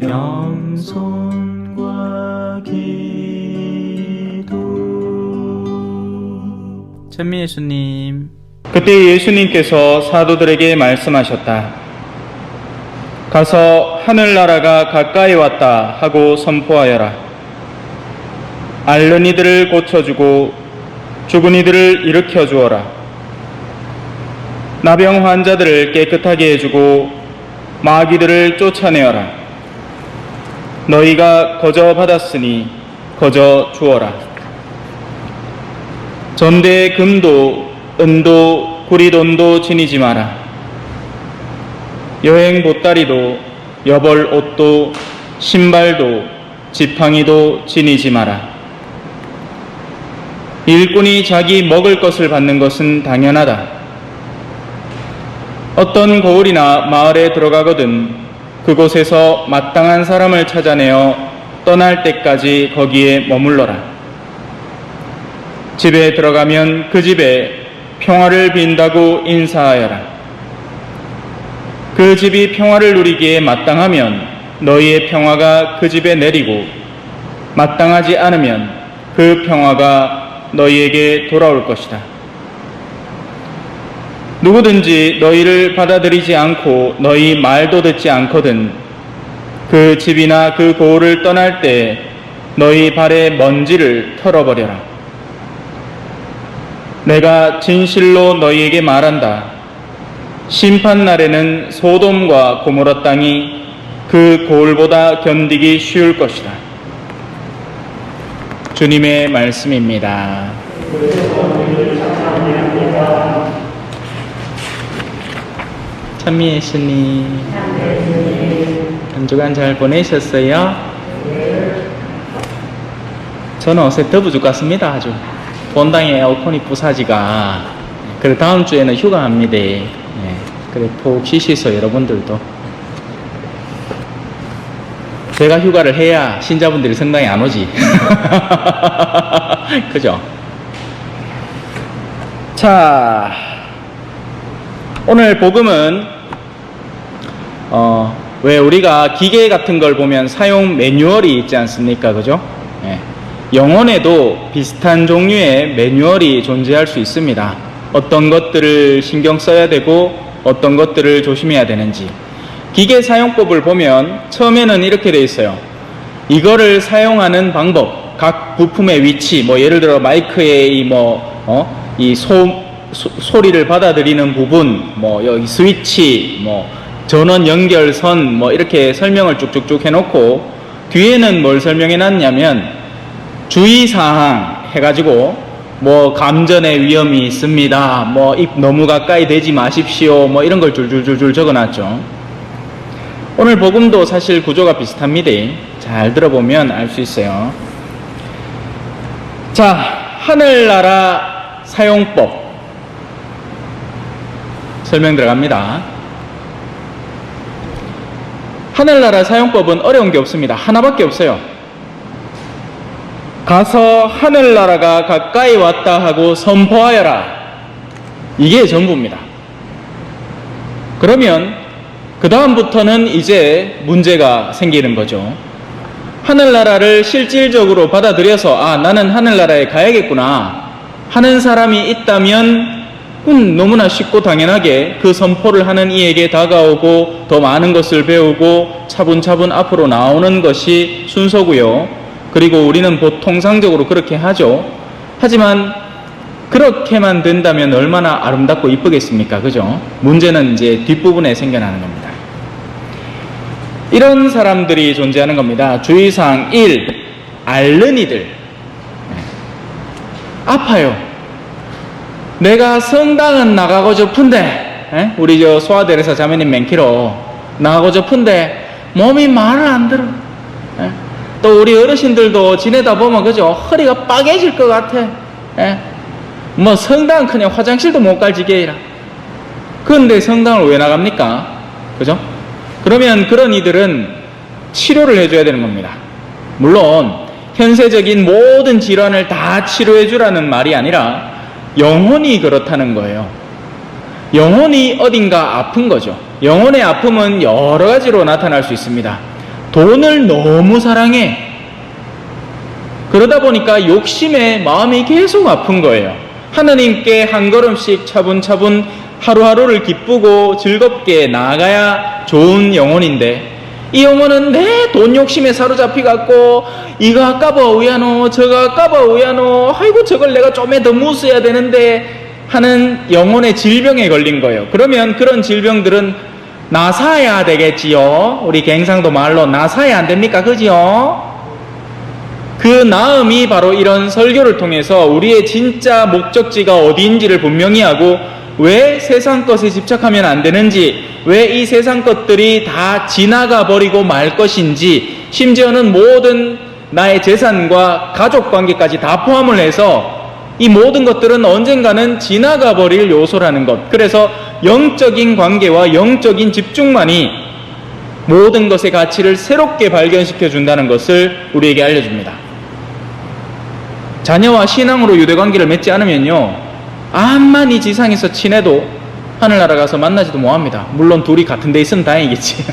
겸손과 기도. 천미 예수님. 그때 예수님께서 사도들에게 말씀하셨다. 가서 하늘나라가 가까이 왔다 하고 선포하여라. 앓는 이들을 고쳐주고 죽은 이들을 일으켜 주어라. 나병 환자들을 깨끗하게 해주고 마귀들을 쫓아내어라. 너희가 거저 받았으니 거저 주어라. 전대에 금도 은도 구리돈도 지니지 마라. 여행 보따리도 여벌 옷도 신발도 지팡이도 지니지 마라. 일꾼이 자기 먹을 것을 받는 것은 당연하다. 어떤 고을이나 마을에 들어가거든 그곳에서 마땅한 사람을 찾아내어 떠날 때까지 거기에 머물러라. 집에 들어가면 그 집에 평화를 빈다고 인사하여라. 그 집이 평화를 누리기에 마땅하면 너희의 평화가 그 집에 내리고 마땅하지 않으면 그 평화가 너희에게 돌아올 것이다. 누구든지 너희를 받아들이지 않고 너희 말도 듣지 않거든 그 집이나 그 고을을 떠날 때 너희 발의 먼지를 털어버려라. 내가 진실로 너희에게 말한다. 심판날에는 소돔과 고모라 땅이 그 고을보다 견디기 쉬울 것이다. 주님의 말씀입니다. 천미 예수님. 한 주간 잘 보내셨어요? 저는 어제 더부 죽겠습니다. 아주 본당에 에어컨이 부사지가. 그래 다음 주에는 휴가합니다. 그래 푹 쉬시소 여러분들도. 제가 휴가를 해야 신자분들이 성당에 안 오지. 그죠? 자, 오늘 복음은 왜 우리가 기계 같은 걸 보면 사용 매뉴얼이 있지 않습니까? 그죠? 영혼에도 비슷한 종류의 매뉴얼이 존재할 수 있습니다. 어떤 것들을 신경 써야 되고 어떤 것들을 조심해야 되는지. 기계 사용법을 보면 처음에는 이렇게 돼 있어요. 이거를 사용하는 방법, 각 부품의 위치, 뭐 예를 들어 마이크의 소리를 받아들이는 부분, 뭐 여기 스위치, 뭐 전원 연결선, 뭐 이렇게 설명을 쭉쭉쭉 해놓고 뒤에는 뭘 설명해 놨냐면 주의사항 해가지고 뭐 감전의 위험이 있습니다. 뭐 입 너무 가까이 대지 마십시오. 뭐 이런 걸 줄줄줄줄 적어놨죠. 오늘 복음도 사실 구조가 비슷합니다. 잘 들어보면 알 수 있어요. 자, 하늘나라 사용법 설명 들어갑니다. 하늘나라 사용법은 어려운 게 없습니다. 하나밖에 없어요. 가서 하늘나라가 가까이 왔다 하고 선포하여라. 이게 전부입니다. 그러면 그 다음부터는 이제 문제가 생기는 거죠. 하늘나라를 실질적으로 받아들여서 나는 하늘나라에 가야겠구나 하는 사람이 있다면 너무나 쉽고 당연하게 그 선포를 하는 이에게 다가오고 더 많은 것을 배우고 차분차분 앞으로 나오는 것이 순서고요. 그리고 우리는 통상적으로 그렇게 하죠. 하지만 그렇게만 된다면 얼마나 아름답고 이쁘겠습니까? 그죠? 문제는 이제 뒷부분에 생겨나는 겁니다. 이런 사람들이 존재하는 겁니다. 주의사항 1. 앓는 이들. 아파요. 내가 성당은 나가고 싶은데, 우리 소아대레사 자매님 맹키로 나가고 싶은데 몸이 말을 안 들어. 또 우리 어르신들도 지내다 보면 그죠? 허리가 빠개질 것 같아. 뭐 성당 그냥 화장실도 못 갈 지경이라. 그런데 성당을 왜 나갑니까? 그죠? 그러면 그런 이들은 치료를 해줘야 되는 겁니다. 물론 현세적인 모든 질환을 다 치료해 주라는 말이 아니라 영혼이 그렇다는 거예요. 영혼이 어딘가 아픈 거죠. 영혼의 아픔은 여러 가지로 나타날 수 있습니다. 돈을 너무 사랑해. 그러다 보니까 욕심에 마음이 계속 아픈 거예요. 하나님께 한 걸음씩 차분차분 하루하루를 기쁘고 즐겁게 나아가야 좋은 영혼인데, 이 영혼은 내 돈 욕심에 사로잡혀갖고 이거 아까봐 우야노 저거 아까봐 우야노, 아이고 저걸 내가 좀에 더 무서야 되는데 하는 영혼의 질병에 걸린 거예요. 그러면 그런 질병들은 나사야 되겠지요. 우리 갱상도 말로 나사야 안 됩니까? 그지요? 그 나음이 바로 이런 설교를 통해서 우리의 진짜 목적지가 어디인지를 분명히 하고, 왜 세상 것에 집착하면 안 되는지, 왜 이 세상 것들이 다 지나가 버리고 말 것인지, 심지어는 모든 나의 재산과 가족 관계까지 다 포함을 해서 이 모든 것들은 언젠가는 지나가 버릴 요소라는 것. 그래서 영적인 관계와 영적인 집중만이 모든 것의 가치를 새롭게 발견시켜 준다는 것을 우리에게 알려줍니다. 자녀와 신앙으로 유대관계를 맺지 않으면요, 암만 이 지상에서 친해도 하늘나라 가서 만나지도 못합니다. 물론 둘이 같은 데 있으면 다행이겠지.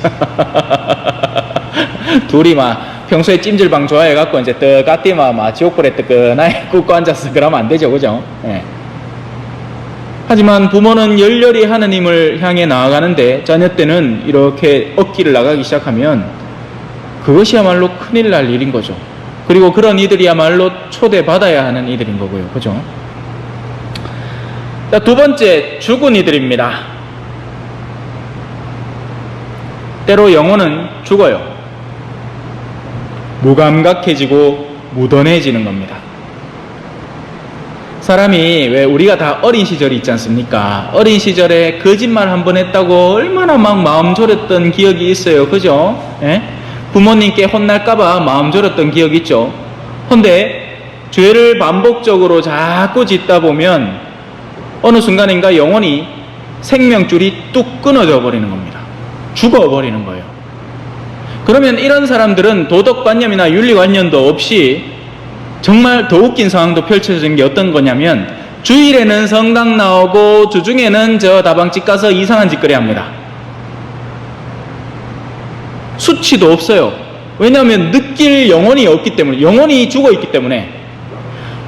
둘이 막 평소에 찜질방 좋아해갖고 이제 떡까띠마 막 지옥불에 뜨끈하게 굽고 앉아서 그러면 안 되죠, 그죠? 예. 하지만 부모는 열렬히 하느님을 향해 나아가는데 자녀 때는 이렇게 억기를 나가기 시작하면 그것이야말로 큰일 날 일인 거죠. 그리고 그런 이들이야말로 초대받아야 하는 이들인 거고요, 그죠? 자, 두 번째, 죽은 이들입니다. 때로 영혼은 죽어요. 무감각해지고 무던해지는 겁니다. 사람이, 왜 우리가 다 어린 시절이 있지 않습니까? 어린 시절에 거짓말 한 번 했다고 얼마나 막 마음 졸였던 기억이 있어요, 그죠? 예? 부모님께 혼날까봐 마음 졸였던 기억이 있죠. 근데 죄를 반복적으로 자꾸 짓다 보면 어느 순간인가 영혼이 생명줄이 뚝 끊어져 버리는 겁니다. 죽어버리는 거예요. 그러면 이런 사람들은 도덕관념이나 윤리관념도 없이 정말 더 웃긴 상황도 펼쳐진 게 어떤 거냐면, 주일에는 성당 나오고 주중에는 저 다방집 가서 이상한 짓거리 합니다. 수치도 없어요. 왜냐하면 느낄 영혼이 없기 때문에, 영혼이 죽어있기 때문에.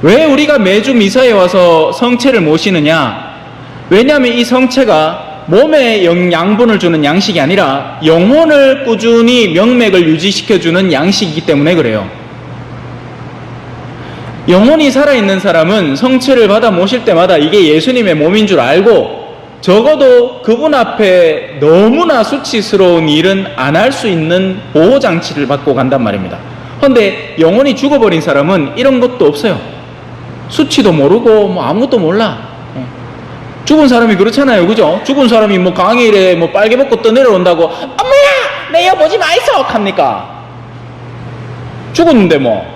왜 우리가 매주 미사에 와서 성체를 모시느냐? 왜냐하면 이 성체가 몸에 양분을 주는 양식이 아니라 영혼을 꾸준히 명맥을 유지시켜주는 양식이기 때문에 그래요. 영혼이 살아있는 사람은 성체를 받아 모실 때마다 이게 예수님의 몸인 줄 알고, 적어도 그분 앞에 너무나 수치스러운 일은 안 할 수 있는 보호장치를 받고 간단 말입니다. 그런데 영혼이 죽어버린 사람은 이런 것도 없어요. 수치도 모르고 뭐 아무것도 몰라. 죽은 사람이 그렇잖아요, 그죠? 죽은 사람이 뭐 강일에 뭐 빨개 벗고 떠내려온다고 엄마야 내 여 보지 마이소 합니까? 죽었는데 뭐.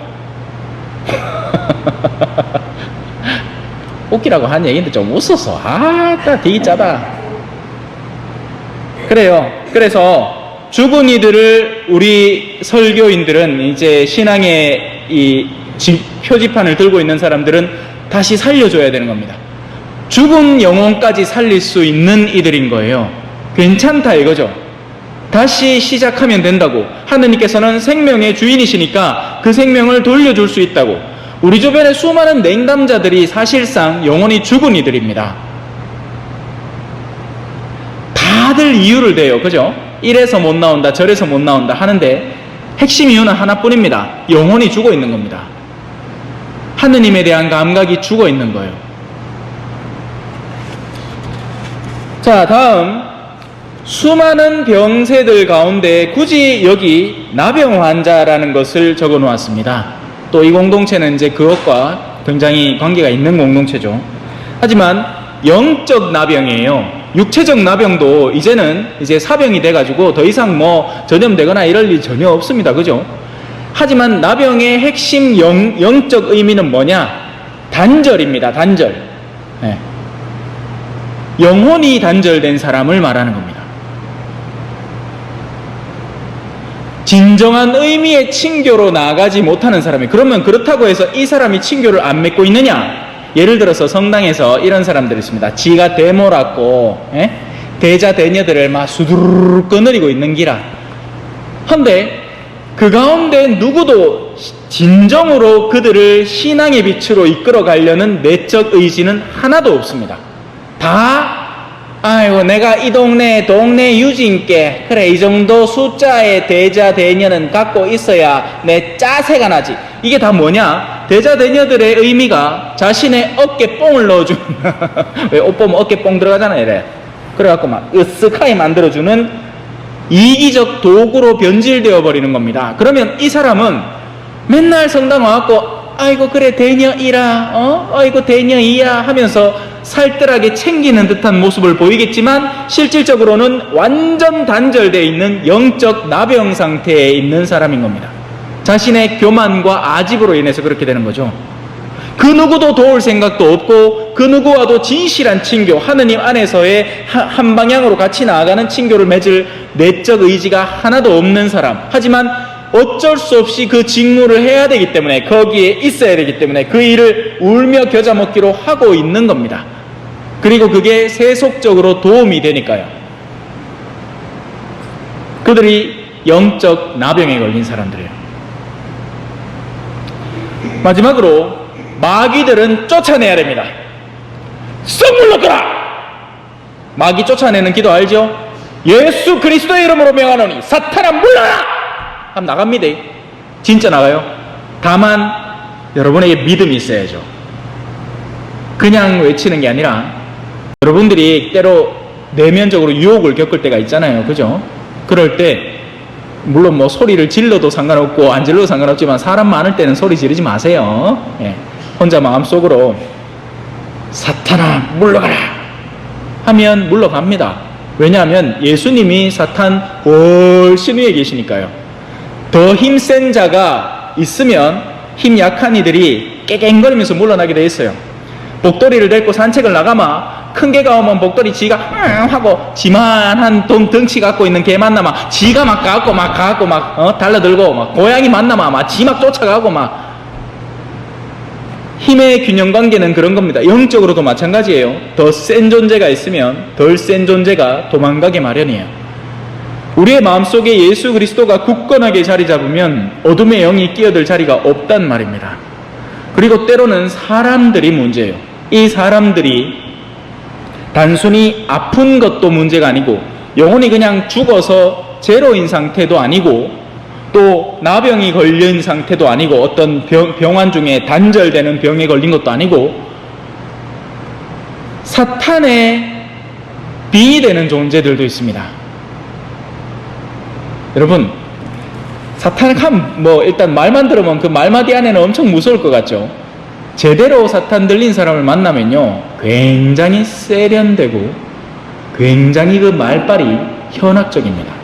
웃기라고 한 얘기인데 좀 웃었어. 되게 짜다. 그래요. 그래서 죽은 이들을 우리 설교인들은, 이제 신앙의 이 표지판을 들고 있는 사람들은 다시 살려줘야 되는 겁니다. 죽은 영혼까지 살릴 수 있는 이들인 거예요. 괜찮다 이거죠. 다시 시작하면 된다고. 하느님께서는 생명의 주인이시니까 그 생명을 돌려줄 수 있다고. 우리 주변에 수많은 냉담자들이 사실상 영혼이 죽은 이들입니다. 다들 이유를 대요, 그죠? 이래서 못 나온다, 저래서 못 나온다 하는데 핵심 이유는 하나뿐입니다. 영혼이 죽어 있는 겁니다. 하느님에 대한 감각이 죽어 있는 거예요. 자, 다음, 수많은 병세들 가운데 굳이 여기 나병 환자라는 것을 적어 놓았습니다. 또 이 공동체는 이제 그것과 굉장히 관계가 있는 공동체죠. 하지만 영적 나병이에요. 육체적 나병도 이제는 이제 사병이 돼가지고 더 이상 뭐 전염되거나 이럴 일 전혀 없습니다, 그죠? 하지만 나병의 핵심 영적 의미는 뭐냐? 단절입니다, 단절. 네. 영혼이 단절된 사람을 말하는 겁니다. 진정한 의미의 친교로 나아가지 못하는 사람이, 그러면 그렇다고 해서 이 사람이 친교를 안 맺고 있느냐? 예를 들어서 성당에서 이런 사람들이 있습니다. 지가 대모라고 대자 대녀들을 막 수두루룩 거느리고 있는 기라. 근데 그 가운데 누구도 진정으로 그들을 신앙의 빛으로 이끌어 가려는 내적 의지는 하나도 없습니다. 다 아이고 내가 이 동네 유지인께 그래 이 정도 숫자의 대자 대녀는 갖고 있어야 내 짜세가 나지. 이게 다 뭐냐? 대자 대녀들의 의미가 자신의 어깨 뽕을 넣어주는 왜 옷 보면 어깨 뽕 들어가잖아요. 이래. 그래갖고 막 으쓱하게 만들어주는 이기적 도구로 변질되어 버리는 겁니다. 그러면 이 사람은 맨날 성당 와갖고 아이고 그래 대녀이라 아이고 대녀이야 하면서 살뜰하게 챙기는 듯한 모습을 보이겠지만 실질적으로는 완전 단절되어 있는 영적 나병 상태에 있는 사람인 겁니다. 자신의 교만과 아집으로 인해서 그렇게 되는 거죠. 그 누구도 도울 생각도 없고 그 누구와도 진실한 친교, 하느님 안에서의 한 방향으로 같이 나아가는 친교를 맺을 내적 의지가 하나도 없는 사람. 하지만 어쩔 수 없이 그 직무를 해야 되기 때문에 거기에 있어야 되기 때문에 그 일을 울며 겨자 먹기로 하고 있는 겁니다. 그리고 그게 세속적으로 도움이 되니까요. 그들이 영적 나병에 걸린 사람들이에요. 마지막으로 마귀들은 쫓아내야 됩니다. 썩 물러가라! 마귀 쫓아내는 기도 알죠? 예수 그리스도의 이름으로 명하노니 사탄아 물러라! 하면 나갑니다. 진짜 나가요. 다만 여러분에게 믿음이 있어야죠. 그냥 외치는 게 아니라 여러분들이 때로 내면적으로 유혹을 겪을 때가 있잖아요. 그죠? 그럴 때 물론 뭐 소리를 질러도 상관없고 안 질러도 상관없지만 사람 많을 때는 소리 지르지 마세요. 예. 혼자 마음속으로 사탄아 물러가라 하면 물러갑니다. 왜냐하면 예수님이 사탄 훨씬 위에 계시니까요. 더 힘센 자가 있으면 힘 약한 이들이 깨갱거리면서 물러나게 돼 있어요. 복돌이를 데리고 산책을 나가마 큰 개가 오면 복돌이 지가 하고 지만한 덩치 갖고 있는 개 만나마 지가 막 가갖고 달라들고 막 고양이 만나마 막 지 막 쫓아가고 막 힘의 균형 관계는 그런 겁니다. 영적으로도 마찬가지예요. 더 센 존재가 있으면 덜 센 존재가 도망가게 마련이에요. 우리의 마음속에 예수 그리스도가 굳건하게 자리 잡으면 어둠의 영이 끼어들 자리가 없단 말입니다. 그리고 때로는 사람들이 문제예요. 이 사람들이 단순히 아픈 것도 문제가 아니고 영혼이 그냥 죽어서 제로인 상태도 아니고 또 나병이 걸린 상태도 아니고 어떤 병환 중에 단절되는 병에 걸린 것도 아니고 사탄의 빙이 되는 존재들도 있습니다. 여러분 사탄 뭐 일단 말만 들으면 그 말마디 안에는 엄청 무서울 것 같죠. 제대로 사탄 들린 사람을 만나면요 굉장히 세련되고 굉장히 그 말빨이 현학적입니다.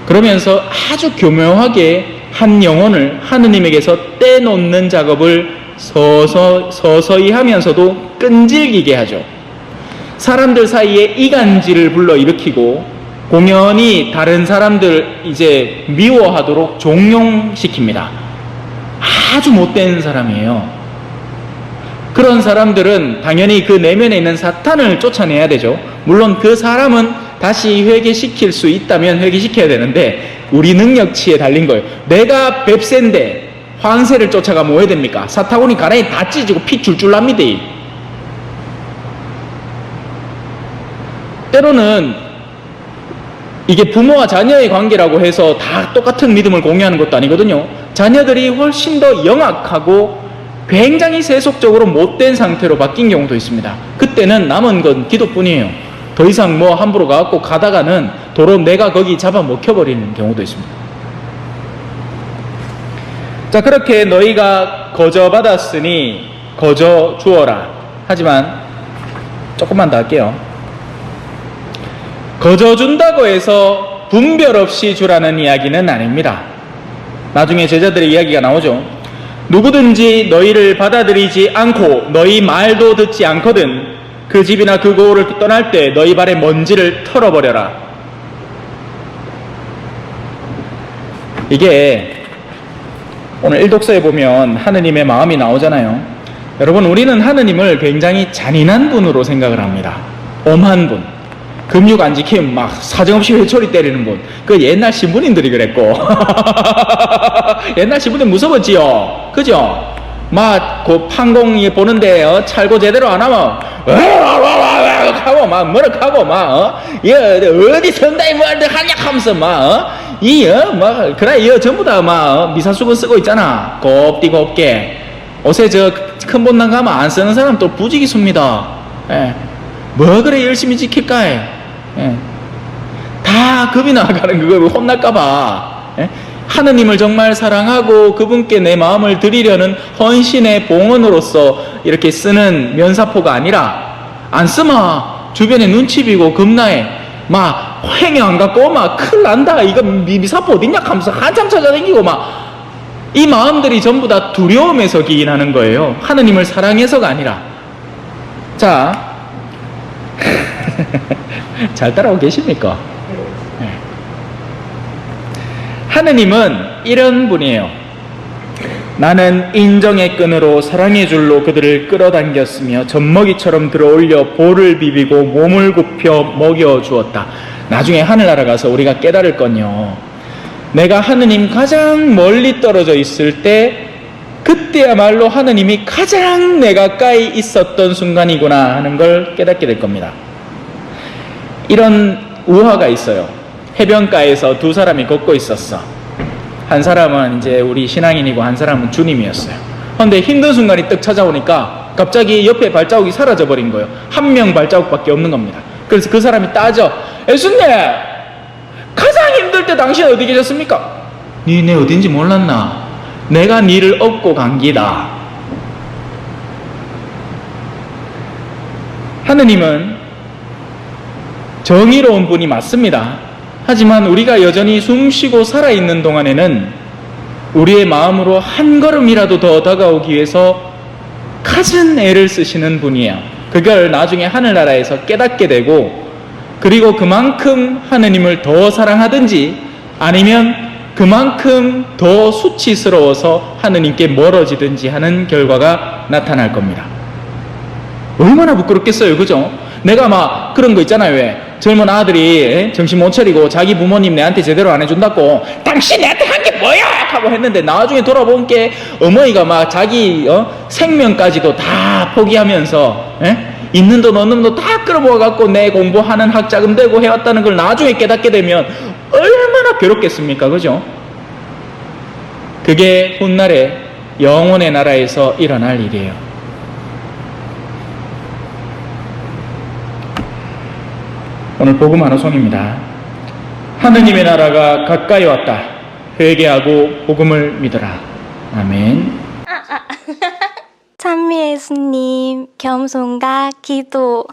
그러면서 아주 교묘하게 한 영혼을 하느님에게서 떼놓는 작업을 서서히 하면서도 끈질기게 하죠. 사람들 사이에 이간질을 불러일으키고 공연히 다른 사람들 이제 미워하도록 종용시킵니다. 아주 못된 사람이에요. 그런 사람들은 당연히 그 내면에 있는 사탄을 쫓아내야 되죠. 물론 그 사람은 다시 회개시킬 수 있다면 회개시켜야 되는데 우리 능력치에 달린 거예요. 내가 뱁새인데 황새를 쫓아가면 뭐 해야 됩니까? 사타구니 가랑이 다 찢어지고 피 줄줄 납니다. 때로는 이게 부모와 자녀의 관계라고 해서 다 똑같은 믿음을 공유하는 것도 아니거든요. 자녀들이 훨씬 더 영악하고 굉장히 세속적으로 못된 상태로 바뀐 경우도 있습니다. 그때는 남은 건 기도뿐이에요. 더 이상 뭐 함부로 가갖고 가다가는 도로 내가 거기 잡아먹혀버리는 경우도 있습니다. 자, 그렇게 너희가 거저 받았으니 거저 주어라. 하지만 조금만 더 할게요. 거저 준다고 해서 분별 없이 주라는 이야기는 아닙니다. 나중에 제자들의 이야기가 나오죠. 누구든지 너희를 받아들이지 않고 너희 말도 듣지 않거든 그 집이나 그 고을을 떠날 때 너희 발의 먼지를 털어버려라. 이게 오늘 일독서에 보면 하느님의 마음이 나오잖아요. 여러분 우리는 하느님을 굉장히 잔인한 분으로 생각을 합니다. 엄한 분. 금육 안 지키면 막 사정없이 회초리 때리는 분. 그 옛날 신부님들이 그랬고. 옛날 신부님 무서웠지요. 그죠? 막, 그 판공이 보는데, 찰고 제대로 안 하면, 하고, 막, 뭐라고, 막, 어디 성당이 뭐 하냐 하면서, 막, 그래, 전부 다, 막, 미사수건 쓰고 있잖아. 곱디 곱게. 옷에 큰 본당 가면 안 쓰는 사람 또 부지기 씁니다. 예. 뭐 그래 열심히 지킬까 해. 예. 다 겁이 나가는 그거 혼날까봐. 예? 하느님을 정말 사랑하고 그분께 내 마음을 드리려는 헌신의 봉헌으로서 이렇게 쓰는 면사포가 아니라 안 쓰마 주변에 눈치 비고 겁나해 막 행여 안 갖고 막 큰일 난다 이거 미사포 어딨냐 하면서 한참 찾아다니고 막 이 마음들이 전부 다 두려움에서 기인하는 거예요. 하느님을 사랑해서가 아니라. 자, 잘 따라오고 계십니까? 네. 하느님은 이런 분이에요. 나는 인정의 끈으로 사랑의 줄로 그들을 끌어당겼으며 젖먹이처럼 들어올려 볼을 비비고 몸을 굽혀 먹여주었다. 나중에 하늘나라 가서 우리가 깨달을 건요. 내가 하느님 가장 멀리 떨어져 있을 때 그때야말로 하느님이 가장 내 가까이 있었던 순간이구나 하는 걸 깨닫게 될 겁니다. 이런 우화가 있어요. 해변가에서 두 사람이 걷고 있었어. 한 사람은 이제 우리 신앙인이고 한 사람은 주님이었어요. 그런데 힘든 순간이 떡 찾아오니까 갑자기 옆에 발자국이 사라져 버린 거예요. 한 명 발자국밖에 없는 겁니다. 그래서 그 사람이 따져. 예수님! 가장 힘들 때 당신 어디 계셨습니까? 네 어딘지 몰랐나? 내가 니를 업고 간 기다. 하느님은 정의로운 분이 맞습니다. 하지만 우리가 여전히 숨쉬고 살아있는 동안에는 우리의 마음으로 한 걸음이라도 더 다가오기 위해서 갖은 애를 쓰시는 분이에요. 그걸 나중에 하늘나라에서 깨닫게 되고 그리고 그만큼 하느님을 더 사랑하든지 아니면 그만큼 더 수치스러워서 하느님께 멀어지든지 하는 결과가 나타날 겁니다. 얼마나 부끄럽겠어요, 그죠? 내가 막 그런 거 있잖아요. 왜 젊은 아들이 정신 못 차리고 자기 부모님 내한테 제대로 안 해준다고 당신 내한테 한 게 뭐야 하고 했는데 나중에 돌아본 게 어머니가 막 자기 생명까지도 다 포기하면서 있는 돈 없는 돈 다 끌어모아갖고 내 공부하는 학자금 되고 해왔다는 걸 나중에 깨닫게 되면 얼마나 괴롭겠습니까, 그죠? 그게 훗날에 영혼의 나라에서 일어날 일이에요. 오늘 복음 하나송입니다. 하느님의 나라가 가까이 왔다. 회개하고 복음을 믿어라. 아멘. 찬미 예수님, 겸손과 기도.